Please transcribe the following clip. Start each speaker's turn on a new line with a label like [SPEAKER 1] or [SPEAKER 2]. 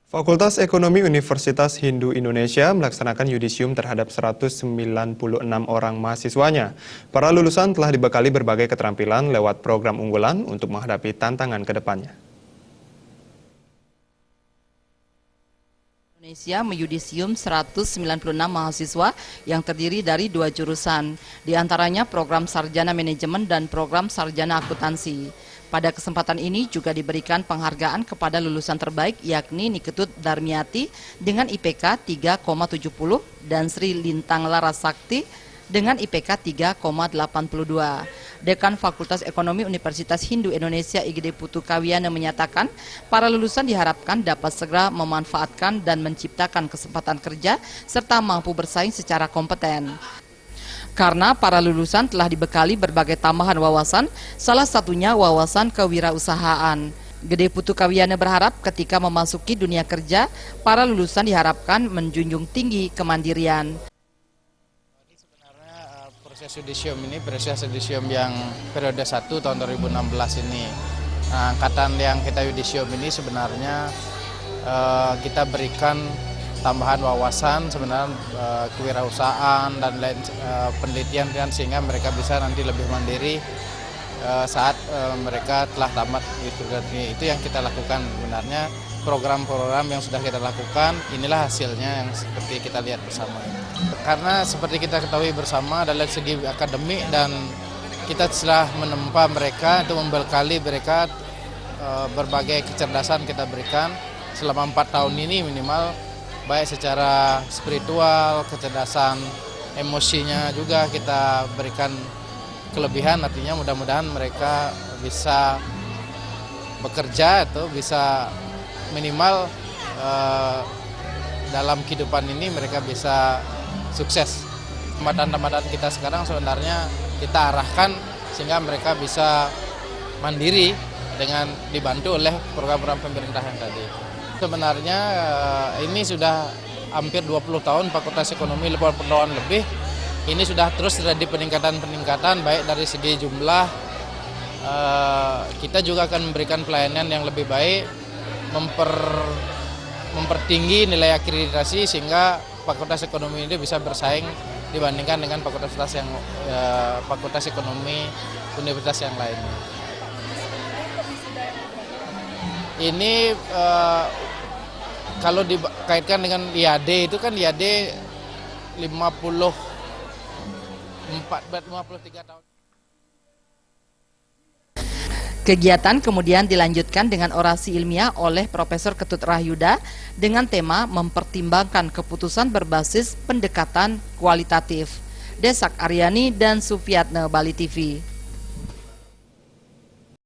[SPEAKER 1] Fakultas Ekonomi Universitas Hindu Indonesia melaksanakan yudisium terhadap 196 orang mahasiswanya. Para lulusan telah dibekali berbagai keterampilan lewat program unggulan untuk menghadapi tantangan ke depannya.
[SPEAKER 2] Indonesia meyudisium 196 mahasiswa yang terdiri dari 2 jurusan, di antaranya program Sarjana Manajemen dan program Sarjana Akuntansi. Pada kesempatan ini juga diberikan penghargaan kepada lulusan terbaik yakni Niketut Darmiati dengan IPK 3,70 dan Sri Lintang Larasakti dengan IPK 3,82. Dekan Fakultas Ekonomi Universitas Hindu Indonesia IGD Putu Kawiana menyatakan para lulusan diharapkan dapat segera memanfaatkan dan menciptakan kesempatan kerja serta mampu bersaing secara kompeten. Karena para lulusan telah dibekali berbagai tambahan wawasan, salah satunya wawasan kewirausahaan. Gede Putu Kawiana berharap ketika memasuki dunia kerja, para lulusan diharapkan menjunjung tinggi kemandirian.
[SPEAKER 3] Proses yudisium ini proses yudisium yang periode 1 tahun 2016 ini. Nah, angkatan yang kita yudisium ini sebenarnya kita berikan tambahan wawasan sebenarnya kewirausahaan dan lain penelitian kan, sehingga mereka bisa nanti lebih mandiri saat mereka telah tamat itu yang kita lakukan sebenarnya. Program-program yang sudah kita lakukan, inilah hasilnya yang seperti kita lihat bersama. Karena seperti kita ketahui bersama dari segi akademik, dan kita telah menempa mereka untuk membekali mereka berbagai kecerdasan kita berikan selama 4 tahun ini minimal, baik secara spiritual, kecerdasan emosinya juga kita berikan kelebihan, artinya mudah-mudahan mereka bisa bekerja atau bisa minimal dalam kehidupan ini mereka bisa sukses. Tamatan-tamatan kita sekarang sebenarnya kita arahkan sehingga mereka bisa mandiri dengan dibantu oleh program-program pemerintah yang tadi. Sebenarnya ini sudah hampir 20 tahun Fakultas Ekonomi, 80 tahun lebih. Ini sudah terus terjadi peningkatan-peningkatan baik dari segi jumlah. Kita juga akan memberikan pelayanan yang lebih baik, mempertinggi nilai akreditasi sehingga Fakultas Ekonomi ini bisa bersaing dibandingkan dengan fakultas ekonomi universitas yang lainnya. Ini kalau dikaitkan dengan IAD itu kan IAD 53 tahun.
[SPEAKER 2] Kegiatan kemudian dilanjutkan dengan orasi ilmiah oleh Profesor Ketut Rahyuda dengan tema mempertimbangkan keputusan berbasis pendekatan kualitatif. Desak Aryani dan Sufiatne, Bali TV.